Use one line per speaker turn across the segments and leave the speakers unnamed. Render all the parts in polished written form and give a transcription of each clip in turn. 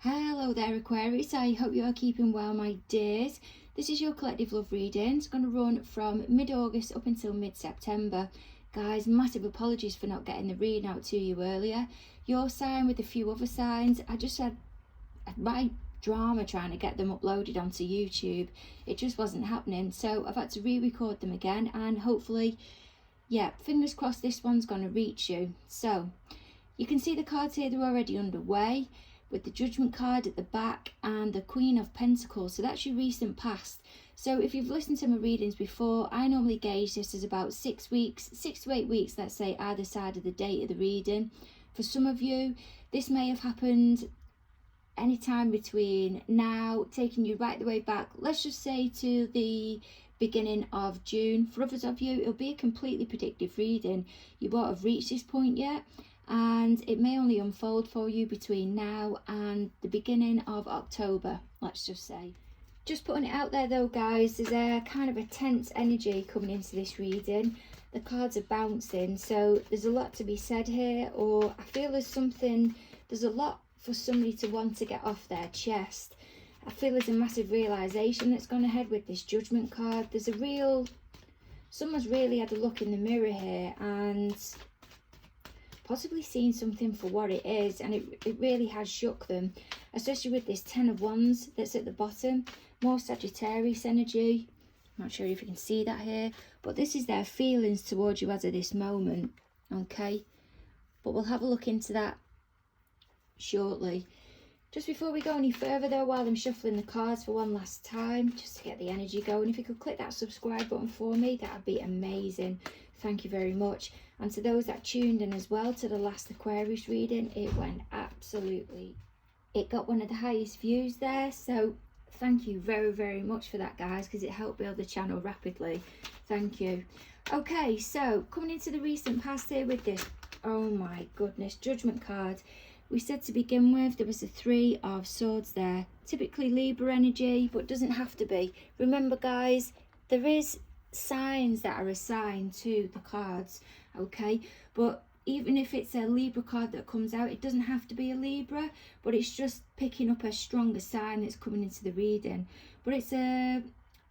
Hello there Aquarius, I hope you are keeping well my dears. This is your collective love reading. It's going to run from mid-August up until mid-September. Guys, massive apologies for not getting the reading out to you earlier. Your sign with a few other signs, I just had right drama trying to get them uploaded onto YouTube. It just wasn't happening, so I've had to re-record them again, and hopefully, yeah, fingers crossed this one's going to reach you. So you can see the cards here, they're already underway, with the Judgment card at the back and the Queen of Pentacles. So that's your recent past. So if you've listened to my readings before, I normally gauge this as about 6 weeks, 6 to 8 weeks, let's say, either side of the date of the reading. For some of you, this may have happened anytime between now, taking you right the way back, let's just say to the beginning of June. For others of you, it'll be a completely predictive reading. You won't have reached this point yet, and it may only unfold for you between now and the beginning of October, let's just say. Just putting it out there though, guys, there's a kind of a tense energy coming into this reading. The cards are bouncing, so there's a lot to be said here, or I feel there's a lot for somebody to want to get off their chest. I feel there's a massive realization that's gone ahead with this Judgment card. Someone's really had a look in the mirror here and possibly seen something for what it is, and it really has shook them, especially with this Ten of Wands that's at the bottom. More Sagittarius energy. I'm not sure if you can see that here, but this is their feelings towards you as of this moment, okay? But we'll have a look into that shortly. Just before we go any further though, while I'm shuffling the cards for one last time, just to get the energy going, if you could click that subscribe button for me, that would be amazing. Thank you very much. And to those that tuned in as well to the last Aquarius reading, it went absolutely, it got one of the highest views there, so thank you very, very much for that, guys, because it helped build the channel rapidly. Thank you. Okay, so coming into the recent past here with this, oh my goodness, Judgment card. We said to begin with, there was a Three of Swords there. Typically Libra energy, but doesn't have to be. Remember, guys, there is signs that are assigned to the cards, okay? But even if it's a Libra card that comes out, it doesn't have to be a Libra, but it's just picking up a stronger sign that's coming into the reading. But it's a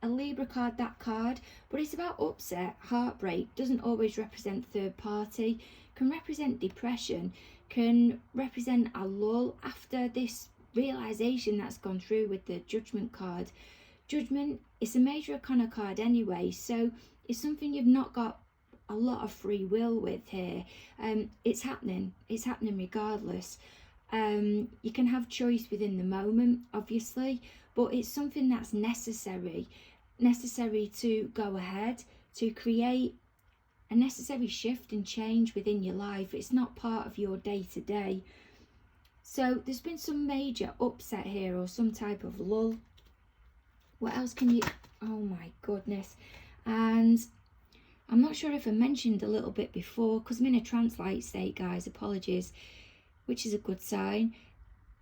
Libra card, that card, but it's about upset, heartbreak. Doesn't always represent third party, can represent depression, can represent a lull after this realization that's gone through with the Judgment card. Judgment, it's a major arcana card anyway, so it's something you've not got a lot of free will with here. It's happening regardless. You can have choice within the moment, obviously, but it's something that's necessary to go ahead, to create a necessary shift and change within your life. It's not part of your day-to-day. So there's been some major upset here, or some type of lull. What else can you, oh my goodness. And I'm not sure if I mentioned a little bit before, because I'm in a trance-like state, guys, apologies, which is a good sign.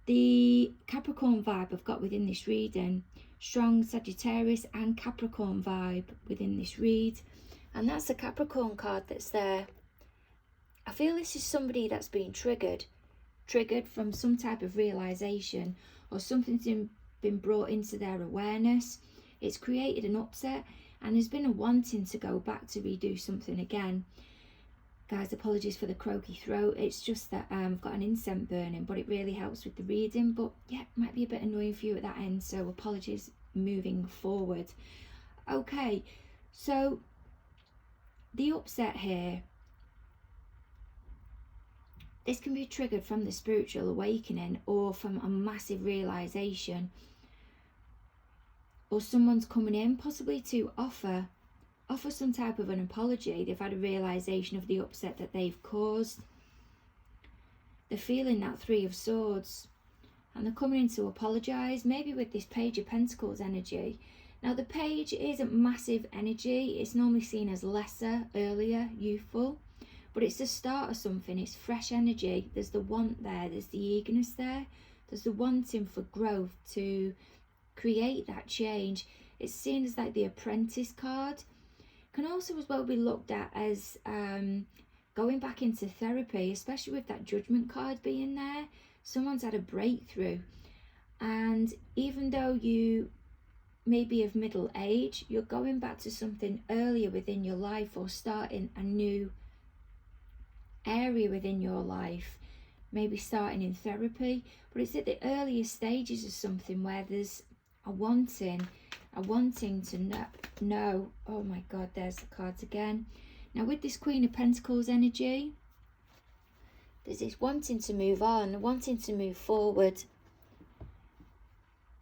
The Capricorn vibe I've got within this reading, strong Sagittarius and Capricorn vibe within this read. And that's the Capricorn card that's there. I feel this is somebody that's been triggered from some type of realization, or something's been brought into their awareness. It's created an upset, and there's been a wanting to go back to redo something again. Guys, apologies for the croaky throat. It's just that I've got an incense burning, but it really helps with the reading. But yeah, it might be a bit annoying for you at that end, so apologies moving forward. Okay, so the upset here, this can be triggered from the spiritual awakening, or from a massive realization, or someone's coming in possibly to offer some type of an apology. They've had a realization of the upset that they've caused. They're feeling that Three of Swords, and they're coming in to apologize, maybe with this Page of Pentacles energy. Now the Page isn't massive energy, it's normally seen as lesser, earlier, youthful, but it's the start of something. It's fresh energy. There's the want there, there's the eagerness there, there's the wanting for growth, to create that change. It's seen as like the Apprentice card. Can also as well be looked at as going back into therapy, especially with that Judgment card being there. Someone's had a breakthrough, And even though you may be of middle age, you're going back to something earlier within your life, or starting a new area within your life, maybe starting in therapy. But it's at the earliest stages of something where there's a wanting to know. Oh my God, there's the cards again. Now with this Queen of Pentacles energy, there's this wanting to move on, wanting to move forward,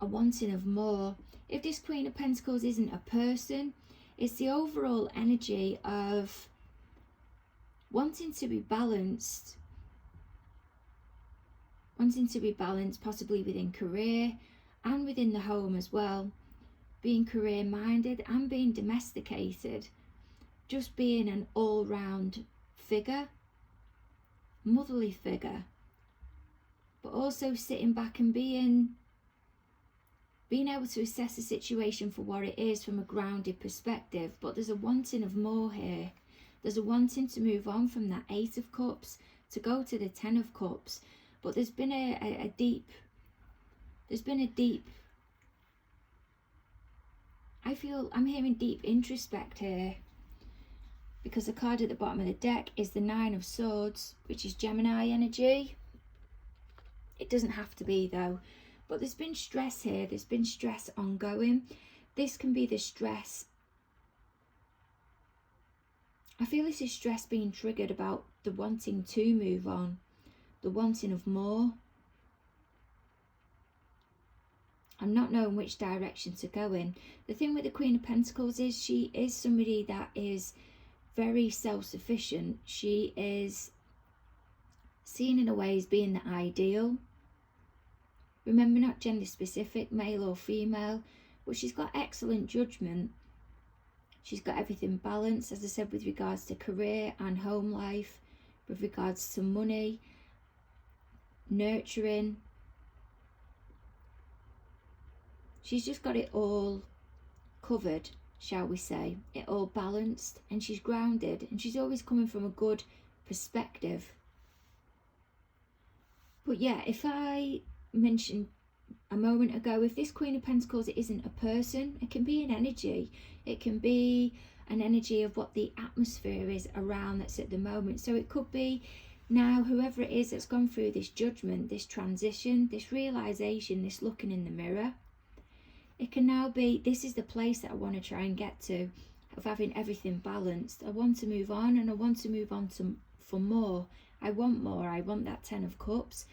a wanting of more. If this Queen of Pentacles isn't a person, it's the overall energy of wanting to be balanced, possibly within career and within the home as well, being career minded and being domesticated, just being an all-round figure, motherly figure, but also sitting back and being able to assess the situation for what it is from a grounded perspective. But there's a wanting of more here. There's a wanting to move on from that Eight of Cups to go to the Ten of Cups. But there's been a deep, I'm hearing deep introspect here, because the card at the bottom of the deck is the Nine of Swords, which is Gemini energy. It doesn't have to be though. But there's been stress here. There's been stress ongoing. This can be the stress. I feel this is stress being triggered about the wanting to move on, the wanting of more. I'm not knowing which direction to go in. The thing with the Queen of Pentacles is she is somebody that is very self-sufficient. She is seen in a way as being the ideal. Remember, not gender specific, male or female, but she's got excellent judgment. She's got everything balanced, as I said, with regards to career and home life, with regards to money, nurturing. She's just got it all covered, shall we say, it all balanced, and she's grounded, and she's always coming from a good perspective. But yeah, if I mentioned a moment ago, if this Queen of Pentacles isn't a person, it can be an energy. It can be an energy of what the atmosphere is around that's at the moment. So it could be now whoever it is that's gone through this judgment, this transition, this realization, this looking in the mirror. It can now be, this is the place that I want to try and get to, of having everything balanced. I want to move on, and I want to move on for more. I want more. I want that Ten of Cups.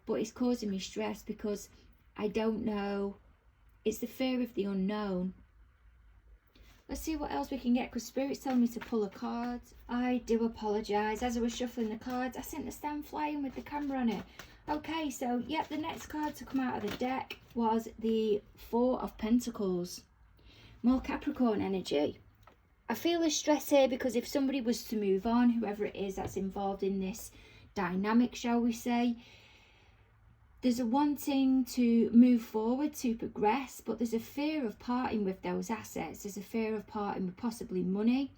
But it's causing me stress because I don't know. It's the fear of the unknown. Let's see what else we can get, because Spirit's telling me to pull a card. I do apologise. As I was shuffling the cards, I sent the stand flying with the camera on it. Okay, so yeah, the next card to come out of the deck was the Four of Pentacles. More Capricorn energy. I feel the stress here because if somebody was to move on, whoever it is that's involved in this dynamic, shall we say, there's a wanting to move forward, to progress, but there's a fear of parting with those assets. There's a fear of parting with possibly money.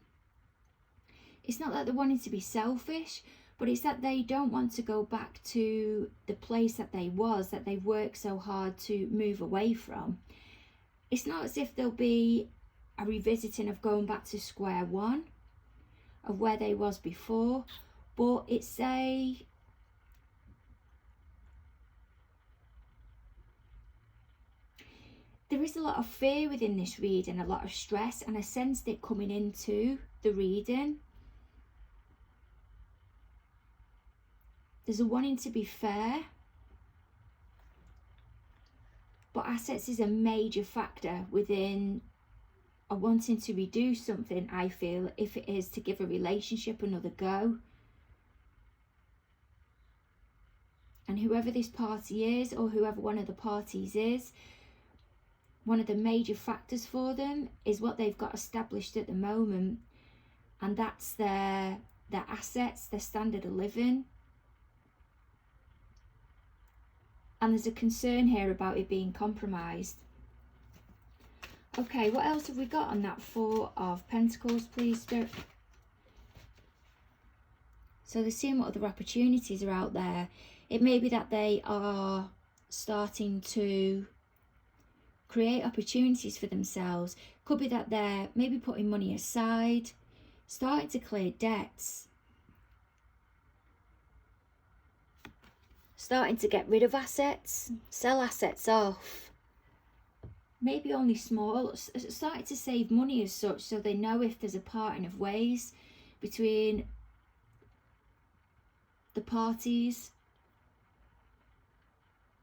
It's not that they're wanting to be selfish, but it's that they don't want to go back to the place that they've worked so hard to move away from. It's not as if there'll be a revisiting of going back to square one, of where they was before, but it's there is a lot of fear within this reading, a lot of stress, and I sensed it coming into the reading. There's a wanting to be fair, but assets is a major factor within a wanting to redo something, I feel, if it is to give a relationship another go. And whoever this party is, or whoever one of the parties is, one of the major factors for them is what they've got established at the moment, and that's their assets, their standard of living. And there's a concern here about it being compromised. Okay, what else have we got on that Four of Pentacles, please, Spirit? So they're seeing what other opportunities are out there. It may be that they are starting to create opportunities for themselves. Could be that they're maybe putting money aside, starting to clear debts, starting to get rid of assets, sell assets off, maybe only small, starting to save money as such, so they know if there's a parting of ways between the parties.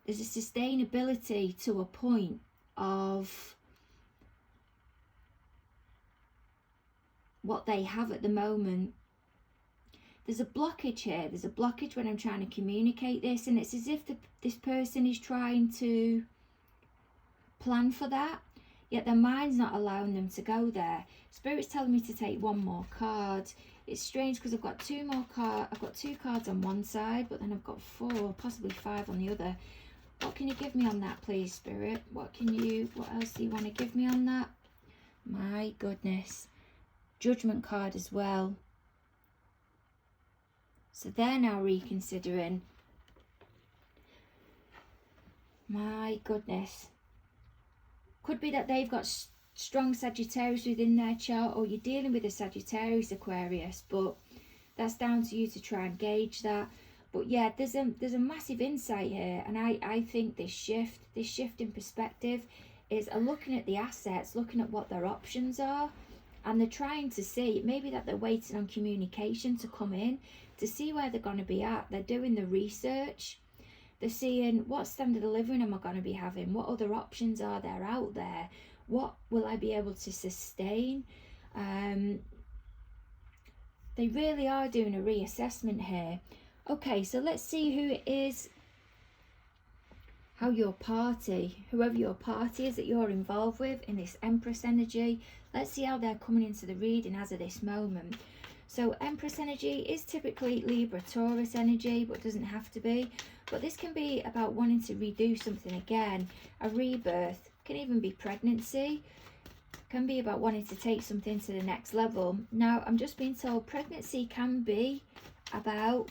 There's a sustainability to a point of what they have at the moment. There's a blockage here. There's a blockage when I'm trying to communicate this, and it's as if this person is trying to plan for that, yet their mind's not allowing them to go there. Spirit's telling me to take one more card. It's strange because I've got two more cards. I've got two cards on one side, but then I've got four, possibly five on the other. What can you give me on that, please, Spirit? What else do you want to give me on that? My goodness. Judgment card as well. So they're now reconsidering. My goodness. Could be that they've got strong Sagittarius within their chart, or you're dealing with a Sagittarius, Aquarius, but that's down to you to try and gauge that. But yeah, there's a massive insight here, and I think this shift in perspective is looking at the assets, looking at what their options are, and they're trying to see, maybe that they're waiting on communication to come in to see where they're going to be at. They're doing the research. They're seeing what standard of living am I going to be having, what other options are there out there, what will I be able to sustain. They really are doing a reassessment here. Okay, so let's see who it is, how your party, whoever your party is that you're involved with in this Empress energy, let's see how they're coming into the reading as of this moment. So Empress energy is typically Libra, Taurus energy, but doesn't have to be. But this can be about wanting to redo something again, a rebirth, can even be pregnancy, can be about wanting to take something to the next level. Now, I'm just being told pregnancy can be about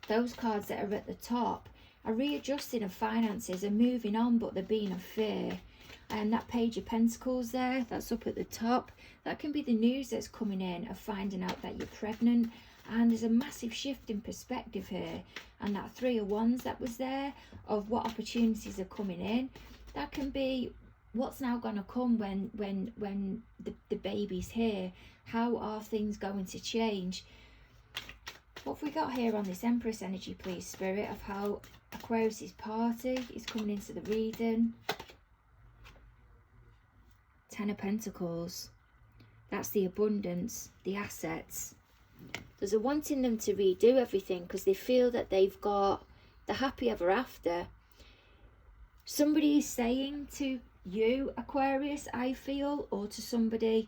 those cards that are at the top, a readjusting of finances and moving on, but they're being of fear. And that Page of Pentacles there, that's up at the top, that can be the news that's coming in of finding out that you're pregnant. And there's a massive shift in perspective here. And that Three of Wands that was there, of what opportunities are coming in, that can be what's now going to come when the baby's here. How are things going to change? What have we got here on this Empress energy, please, Spirit, of how Aquarius's party is coming into the reading? Ten of Pentacles. That's the abundance, the assets. There's a wanting them to redo everything because they feel that they've got the happy ever after. Somebody is saying to you, Aquarius, I feel, or to somebody,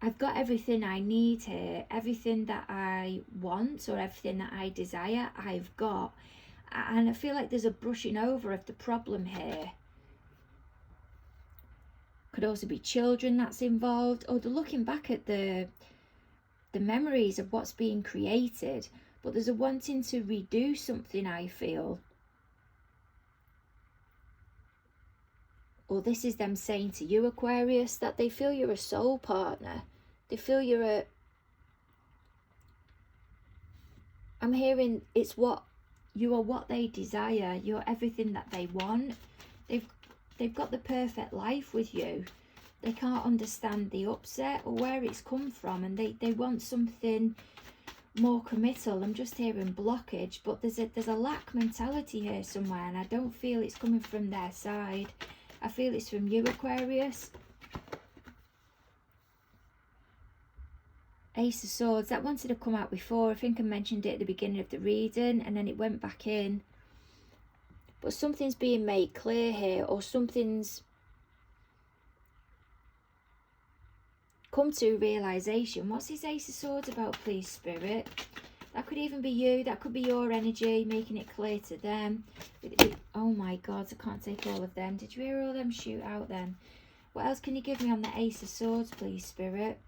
I've got everything I need here, everything that I want or everything that I desire, I've got. And I feel like there's a brushing over of the problem here. Could also be children that's involved, or they're looking back at the memories of what's being created, but there's a wanting to redo something, I feel. Or this is them saying to you, Aquarius, that they feel you're a soul partner. They feel you're a... I'm hearing it's what you are, what they desire. You're everything that they want. They've got the perfect life with you. They can't understand the upset or where it's come from, and they want something more committal. I'm just hearing blockage, but there's a lack mentality here somewhere, and I don't feel it's coming from their side. I feel it's from you, Aquarius. Ace of Swords, that wanted to come out before. I think I mentioned it at the beginning of the reading, and then it went back in. But something's being made clear here, or something's come to realisation. What's this Ace of Swords about, please, Spirit? That could even be you. That could be your energy, making it clear to them. Oh my God, I can't take all of them. Did you hear all them shoot out then? What else can you give me on the Ace of Swords, please, Spirit?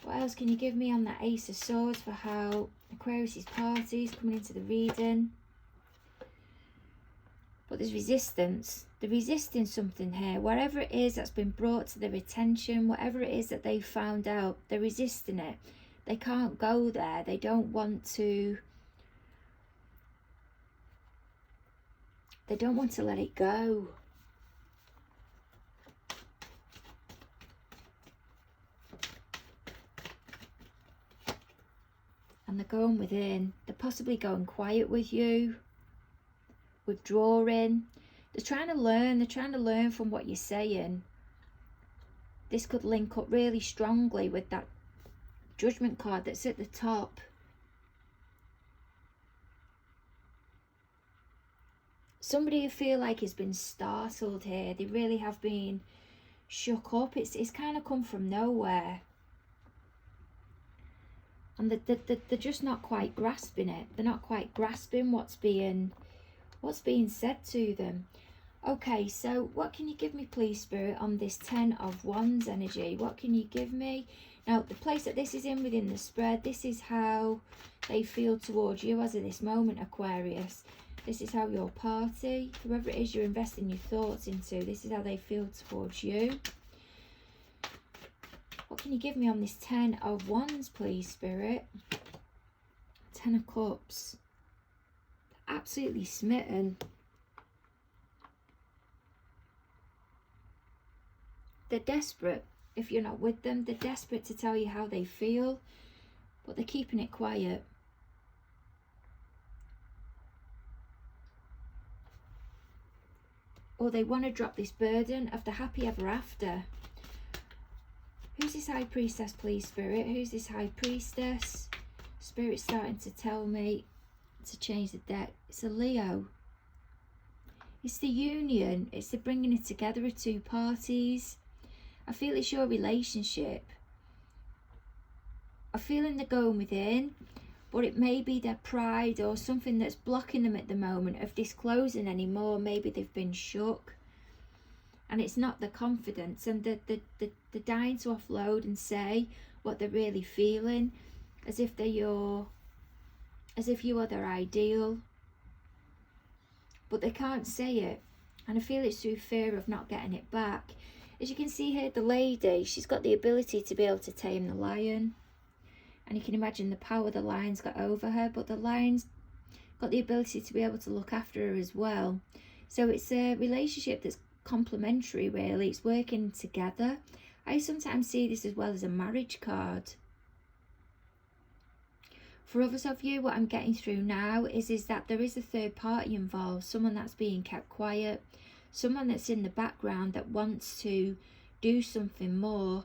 What else can you give me on that Ace of Swords for how Aquarius's party is coming into the reading? But there's resistance. They're resisting something here. Whatever it is that's been brought to their attention, whatever it is that they found out, they're resisting it. They can't go there. They don't want to. They don't want to let it go. And they're going within. They're possibly going quiet with you. Withdrawing. They're trying to learn. They're trying to learn from what you're saying. This could link up really strongly with that Judgment card that's at the top. Somebody you feel like has been startled here. They really have been shook up. It's kind of come from nowhere. And they're just not quite grasping it. They're not quite grasping what's being said to them. Okay, so what can you give me, please, Spirit, on this 10 of Wands energy? What can you give me? Now, the place that this is in within the spread, this is how they feel towards you as of this moment, Aquarius. This is how your party, whoever it is you're investing your thoughts into, this is how they feel towards you. What can you give me on this 10 of Wands, please, Spirit? 10 of Cups. Absolutely smitten. They're desperate. If you're not with them, they're desperate to tell you how they feel, but they're keeping it quiet. Or they want to drop this burden of the happy ever after. Who's this High Priestess, please, Spirit? Who's this High Priestess? Spirit's starting to tell me to change the deck. It's a Leo. It's the union. It's the bringing it together of two parties. I feel it's your relationship. I feel they're going within, but it may be their pride or something that's blocking them at the moment of disclosing anymore. Maybe they've been shook. And it's not the confidence, and they're dying to offload and say what they're really feeling, as if you are their ideal, but they can't say it. And I feel it's through fear of not getting it back. As you can see here, the lady, she's got the ability to be able to tame the lion, and you can imagine the power the lion's got over her, but the lion's got the ability to be able to look after her as well. So it's a relationship that's complementary, really. It's working together. I sometimes see this as well as a marriage card. For others of you, what I'm getting through now is that there is a third party involved, someone that's being kept quiet, someone that's in the background that wants to do something more.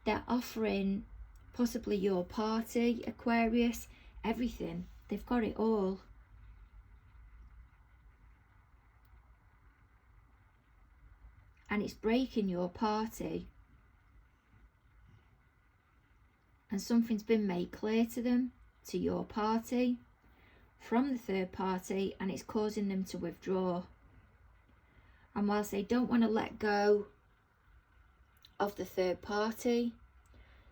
They're offering possibly your party, Aquarius, everything. They've got it all. And it's breaking your party. And something's been made clear to them, to your party, from the third party, and it's causing them to withdraw. And whilst they don't want to let go of the third party,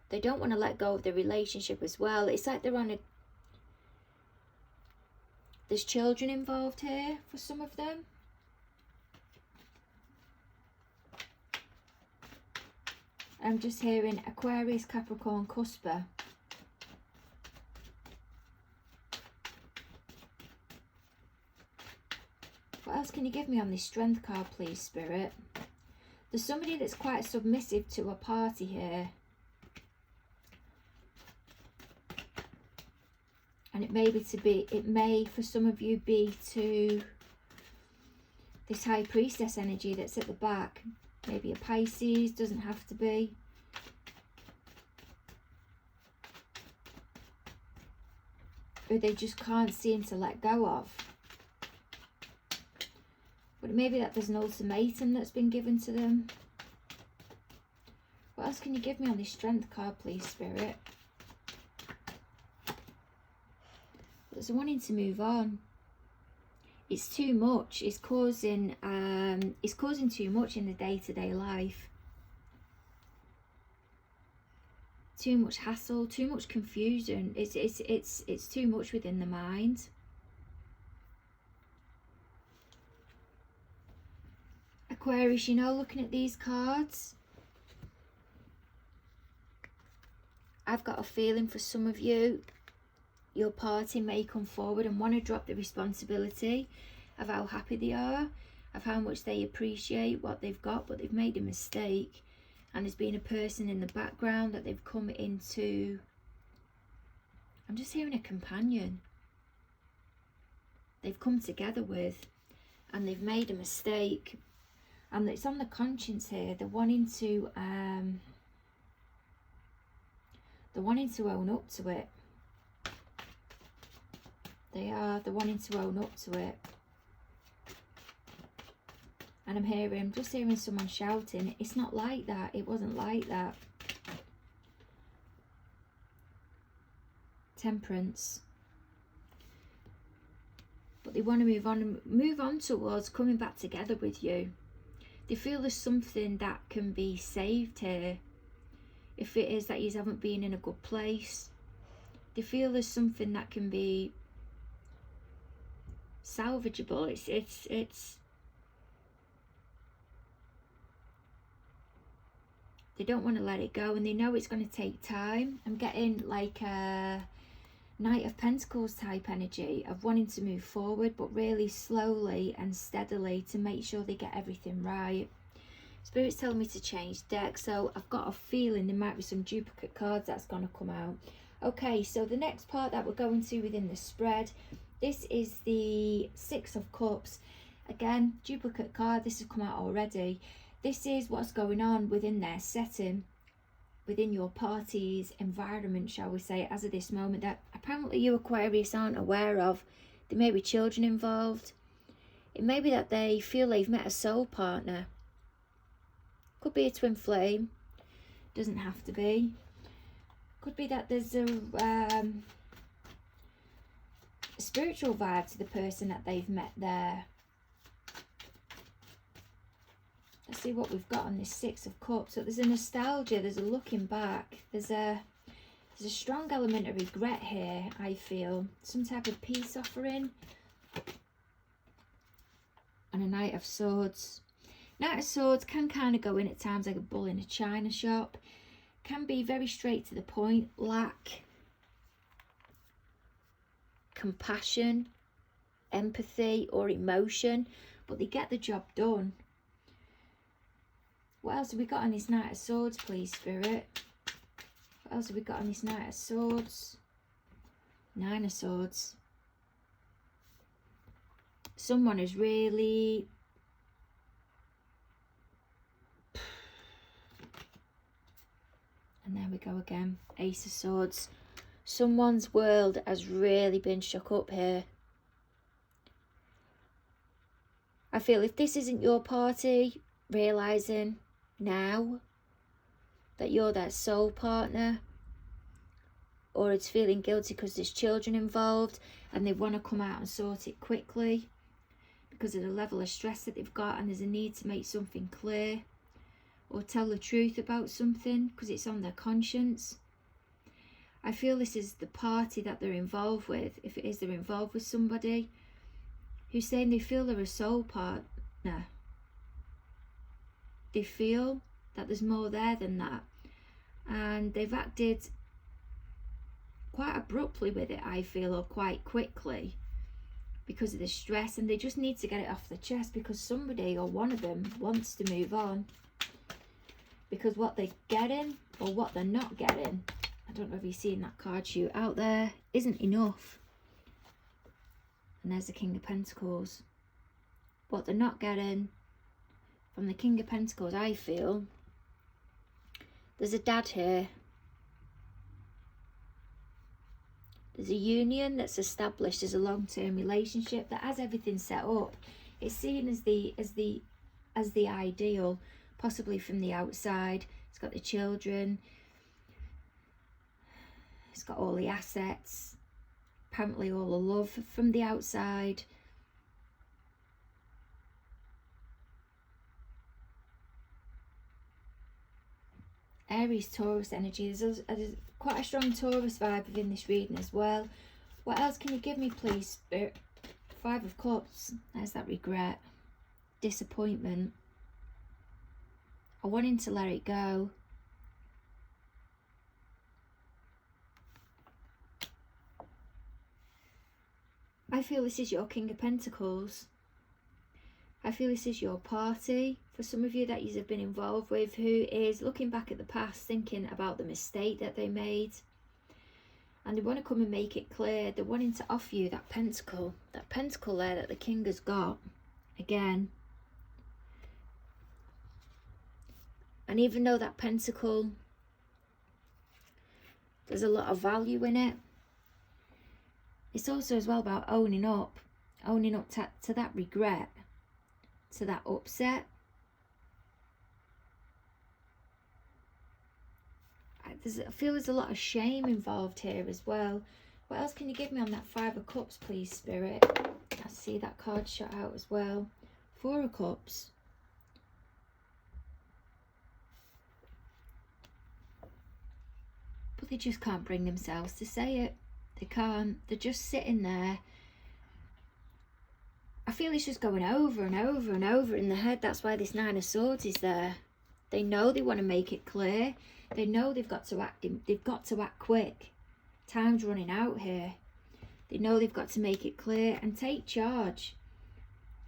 they don't want to let go of the relationship as well. It's like they're on a... There's children involved here for some of them. I'm just hearing Aquarius, Capricorn, Cusper. What else can you give me on this Strength card, please, Spirit? There's somebody that's quite submissive to a party here. And it may for some of you be to this High Priestess energy that's at the back. Maybe a Pisces, doesn't have to be. Or they just can't seem to let go of. But maybe that there's an ultimatum that's been given to them. What else can you give me on this Strength card, please, Spirit? There's a wanting to move on. It's too much. It's causing too much in the day-to-day life. Too much hassle, too much confusion. It's too much within the mind. Aquarius, you know, looking at these cards, I've got a feeling for some of you, your party may come forward and want to drop the responsibility of how happy they are, of how much they appreciate what they've got, but they've made a mistake. And there's been a person in the background that they've come into, I'm just hearing a companion. They've come together with, and they've made a mistake. And it's on the conscience here. They're wanting to own up to it. They're wanting to own up to it. And I'm just hearing someone shouting, it's not like that, it wasn't like that. Temperance. But they want to move on towards coming back together with you. They feel there's something that can be saved here. If it is that you haven't been in a good place, they feel there's something that can be salvageable. It's they don't want to let it go, and they know it's going to take time. I'm getting like a Knight of Pentacles type energy of wanting to move forward, but really slowly and steadily to make sure they get everything right. Spirit's telling me to change deck, so I've got a feeling there might be some duplicate cards that's going to come out. Okay, so the next part that we're going to within the spread, this is the Six of Cups. Again, duplicate card, this has come out already. This is what's going on within their setting, within your party's environment, shall we say, as of this moment, that apparently you Aquarius aren't aware of. There may be children involved. It may be that they feel they've met a soul partner. Could be a twin flame. Doesn't have to be. Could be that there's a spiritual vibe to the person that they've met there. Let's see what we've got on this Six of Cups. So there's a nostalgia, there's a looking back, there's a strong element of regret here, I feel. Some type of peace offering. And a Knight of Swords. Knight of Swords can kind of go in at times like a bull in a china shop. Can be very straight to the point, lack compassion, empathy or emotion, but they get the job done. What else have we got on this Knight of Swords, please, Spirit? What else have we got on this Knight of Swords? Nine of Swords. Someone is really... And there we go again. Ace of Swords. Someone's world has really been shook up here. I feel if this isn't your party, realising now that you're their soul partner, or it's feeling guilty because there's children involved and they want to come out and sort it quickly because of the level of stress that they've got, and there's a need to make something clear or tell the truth about something because it's on their conscience. I feel this is the party that they're involved with, if it is they're involved with somebody who's saying they feel they're a soul partner. They feel that there's more there than that, and they've acted quite abruptly with it, I feel, or quite quickly because of the stress, and they just need to get it off the chest because somebody or one of them wants to move on, because what they're getting or what they're not getting, I don't know if you've seen that card shoot out there, isn't enough. And there's the King of Pentacles. What they're not getting from the King of Pentacles, I feel, there's a dad here. There's a union that's established as a long-term relationship that has everything set up. It's seen as the ideal, possibly from the outside. It's got the children. It's got all the assets. Apparently all the love from the outside. Aries, Taurus energy. There's quite a strong Taurus vibe within this reading as well. What else can you give me, please, Spirit? Five of Cups. There's that regret. Disappointment. are wanting to let it go. I feel this is your King of Pentacles. I feel this is your party. For some of you that you have been involved with, who is looking back at the past, thinking about the mistake that they made. And they want to come and make it clear. They're wanting to offer you that pentacle there that the king has got. Again. And even though that pentacle, there's a lot of value in it, it's also as well about owning up to that regret, to that upset. I feel there's a lot of shame involved here as well. What else can you give me on that Five of Cups, please, Spirit? I see that card shot out as well. Four of Cups. But they just can't bring themselves to say it. They can't. They're just sitting there. I feel it's just going over and over and over in the head. That's why this Nine of Swords is there. They know they want to make it clear. They know they've got to act quick. Time's running out here. They know they've got to make it clear and take charge.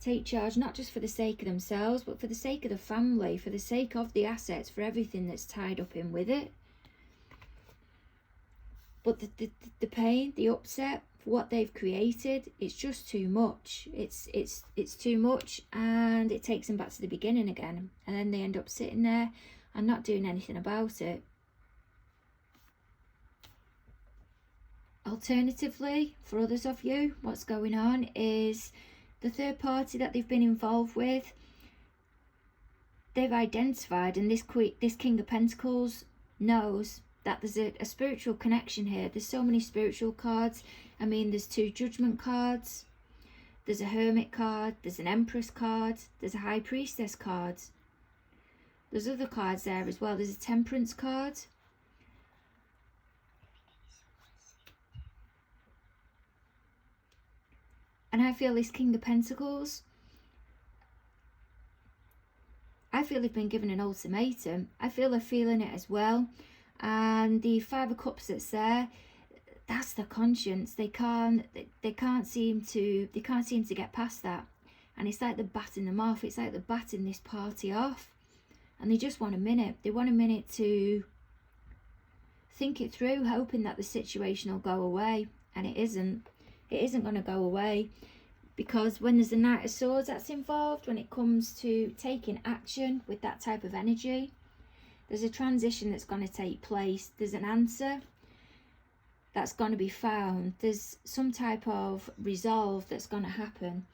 Take charge, not just for the sake of themselves, but for the sake of the family, for the sake of the assets, for everything that's tied up in with it. But the pain, the upset, for what they've created, it's just too much. It's too much, and it takes them back to the beginning again. And then they end up sitting there and not doing anything about it. Alternatively, for others of you, what's going on is the third party that they've been involved with, they've identified, and this King of Pentacles knows that there's a spiritual connection here. There's so many spiritual cards. I mean, there's two Judgment cards, there's a Hermit card, there's an Empress card, there's a High Priestess card. There's other cards there as well. There's a Temperance card. And I feel this King of Pentacles, I feel they've been given an ultimatum. I feel they're feeling it as well. And the Five of Cups that's there, that's the conscience. They can't seem to get past that. And it's like they're batting them off. It's like they're batting this party off. And they just want a minute. They want a minute to think it through, hoping that the situation will go away. And it isn't. It isn't going to go away. Because when there's a Knight of Swords that's involved, when it comes to taking action with that type of energy, there's a transition that's going to take place. There's an answer that's going to be found. There's some type of resolve that's going to happen.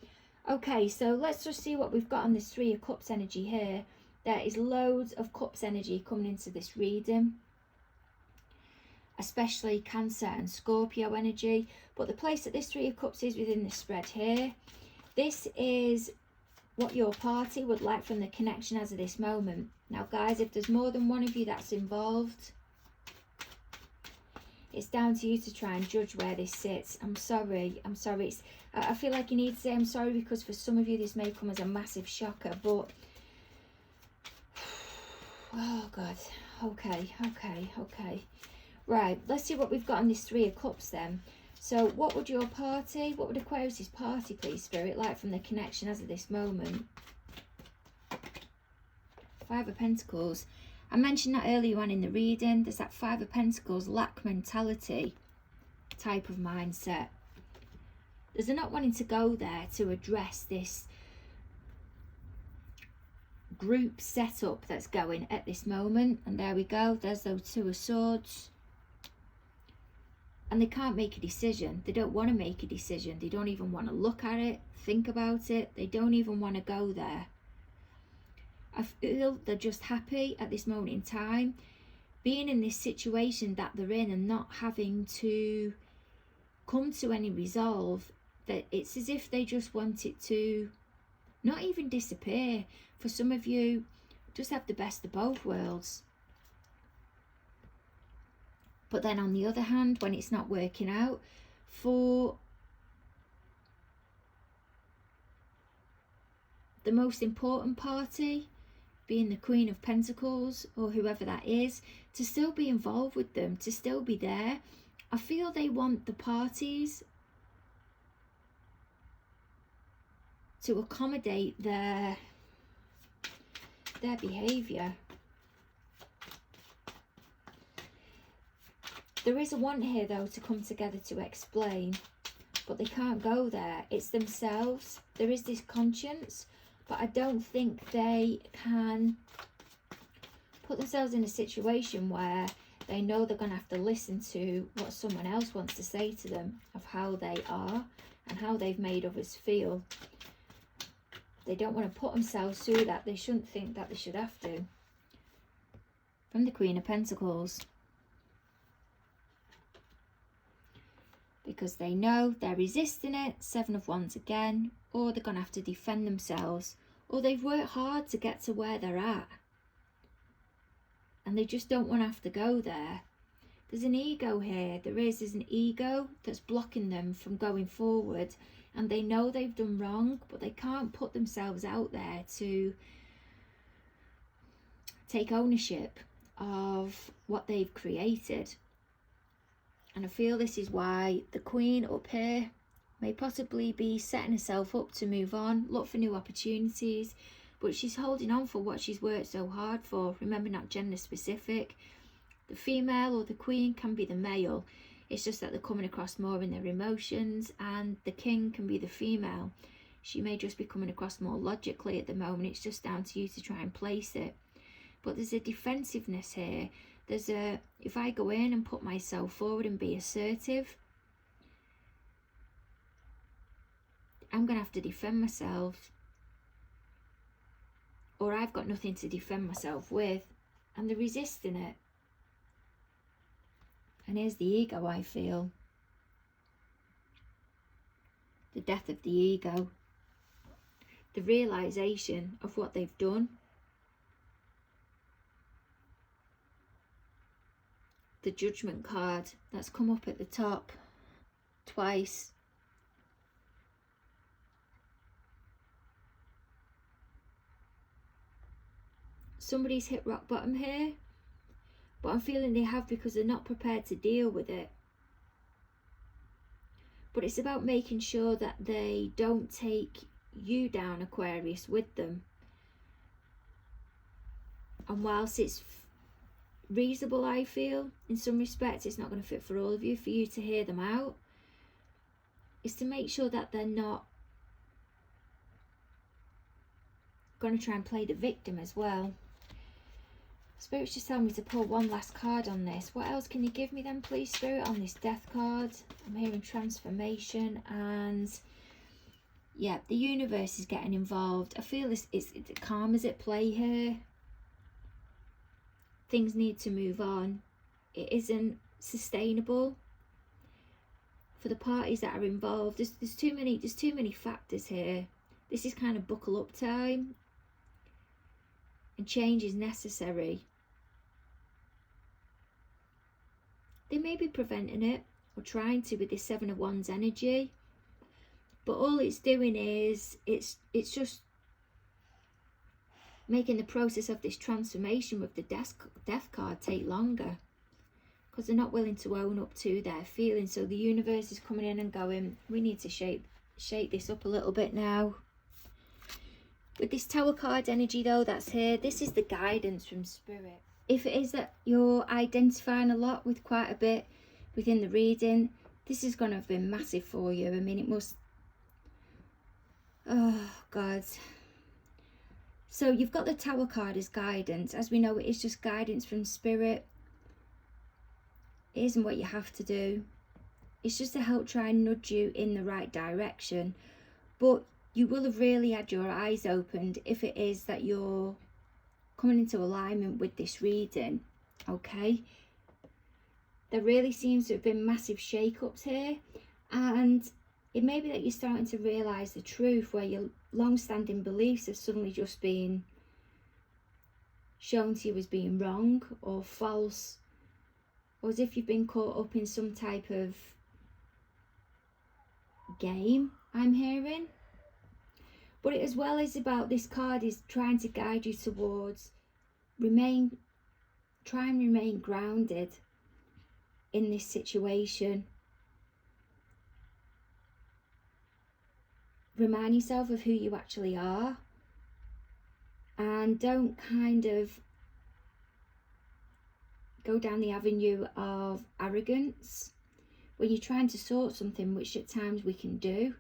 Okay, so let's just see what we've got on this Three of Cups energy here. There is loads of Cups energy coming into this reading, especially Cancer and Scorpio energy. But the place that this Three of Cups is within this spread here, this is what your party would like from the connection as of this moment. Now, guys, if there's more than one of you that's involved, it's down to you to try and judge where this sits. I'm sorry. I feel like you need to say I'm sorry, because for some of you this may come as a massive shocker, but oh God. Okay. Right, let's see what we've got on this Three of Cups then. So what would your party, what would Aquarius's party, please, Spirit, like from the connection as of this moment? Five of Pentacles. I mentioned that earlier on in the reading. There's that Five of Pentacles lack mentality type of mindset. There's a not wanting to go there to address this group setup that's going at this moment. And there we go. There's those Two of Swords. And they can't make a decision. They don't want to make a decision. They don't even want to look at it, think about it. They don't even want to go there. I feel they're just happy at this moment in time, being in this situation that they're in and not having to come to any resolve. That it's as if they just want it to not even disappear. For some of you, just have the best of both worlds. But then on the other hand, when it's not working out, for the most important party, being the Queen of Pentacles or whoever that is, to still be involved with them, to still be there. I feel they want the parties to accommodate their behaviour. There is a want here though to come together to explain, but they can't go there. It's themselves. There is this conscience, but I don't think they can put themselves in a situation where they know they're going to have to listen to what someone else wants to say to them of how they are and how they've made others feel. They don't want to put themselves through that. They shouldn't think that they should have to. From the Queen of Pentacles. Because they know they're resisting it, Seven of Wands again, or they're going to have to defend themselves, or they've worked hard to get to where they're at and they just don't want to have to go there. There's an ego here. There's an ego that's blocking them from going forward, and they know they've done wrong, but they can't put themselves out there to take ownership of what they've created. And I feel this is why the Queen up here may possibly be setting herself up to move on, look for new opportunities, but she's holding on for what she's worked so hard for. Remember, not gender specific. The female or the Queen can be the male. It's just that they're coming across more in their emotions, and the King can be the female. She may just be coming across more logically at the moment. It's just down to you to try and place it. But there's a defensiveness here. There's a, if I go in and put myself forward and be assertive, I'm going to have to defend myself. Or I've got nothing to defend myself with. And they're resisting it. And here's the ego, I feel. The death of the ego. The realisation of what they've done. The Judgment card that's come up at the top twice. Somebody's hit rock bottom here, but I'm feeling they have because they're not prepared to deal with it. But it's about making sure that they don't take you down, Aquarius, with them. And whilst it's reasonable, I feel, in some respects, it's not going to fit for all of you, for you to hear them out. It's to make sure that they're not going to try and play the victim as well. Spirit's just telling me to pull one last card on this. What else can you give me then, please, Spirit, on this Death card? I'm hearing transformation and, yeah, the universe is getting involved. I feel it's karma's at play here. Things need to move on. It isn't sustainable for the parties that are involved. There's too many factors here. This is kind of buckle up time. And change is necessary. They may be preventing it or trying to with this Seven of Wands energy, but all it's doing is it's just making the process of this transformation with the death card take longer, because they're not willing to own up to their feelings. So the universe is coming in and going, we need to shape this up a little bit now. With this Tower card energy though that's here, this is the guidance from Spirit. If it is that you're identifying a lot with quite a bit within the reading, this is going to have been massive for you. I mean, it must... Oh, God. So you've got the Tower card as guidance. As we know, it is just guidance from Spirit. It isn't what you have to do. It's just to help try and nudge you in the right direction. But you will have really had your eyes opened if it is that you're coming into alignment with this reading, okay? There really seems to have been massive shake-ups here, and it may be that you're starting to realise the truth, where your long-standing beliefs have suddenly just been shown to you as being wrong or false, or as if you've been caught up in some type of game, I'm hearing. But it as well is about, this card is trying to guide you towards try and remain grounded in this situation. Remind yourself of who you actually are, and don't kind of go down the avenue of arrogance when you're trying to sort something, which at times we can do.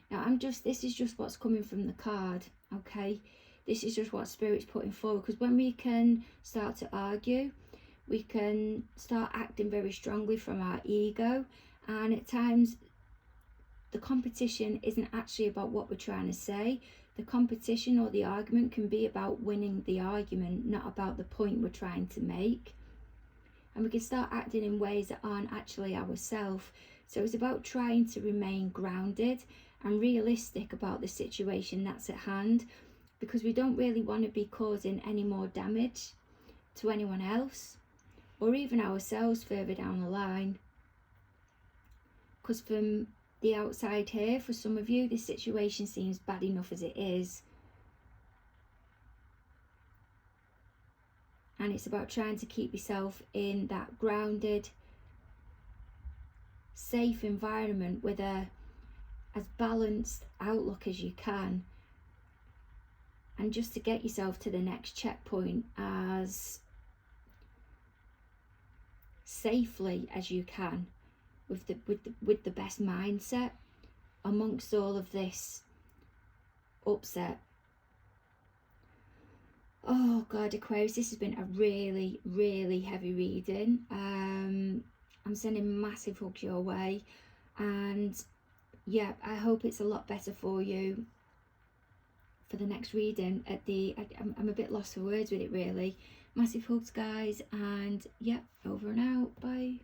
Now this is just what's coming from the card, okay? This is just what Spirit's putting forward, because when we can start to argue, we can start acting very strongly from our ego, and at times the competition isn't actually about what we're trying to say. The competition or the argument can be about winning the argument, not about the point we're trying to make. And we can start acting in ways that aren't actually ourselves. So it's about trying to remain grounded and realistic about the situation that's at hand, because we don't really want to be causing any more damage to anyone else or even ourselves further down the line. Because from the outside here, for some of you, this situation seems bad enough as it is. And it's about trying to keep yourself in that grounded, safe environment with as balanced outlook as you can, and just to get yourself to the next checkpoint as safely as you can, with the best mindset amongst all of this upset. Oh God, Aquarius, this has been a really, really heavy reading. I'm sending massive hugs your way, and yeah, I hope it's a lot better for you for the next reading. I'm a bit lost for words with it, really. Massive hugs, guys, and yeah, over and out. Bye.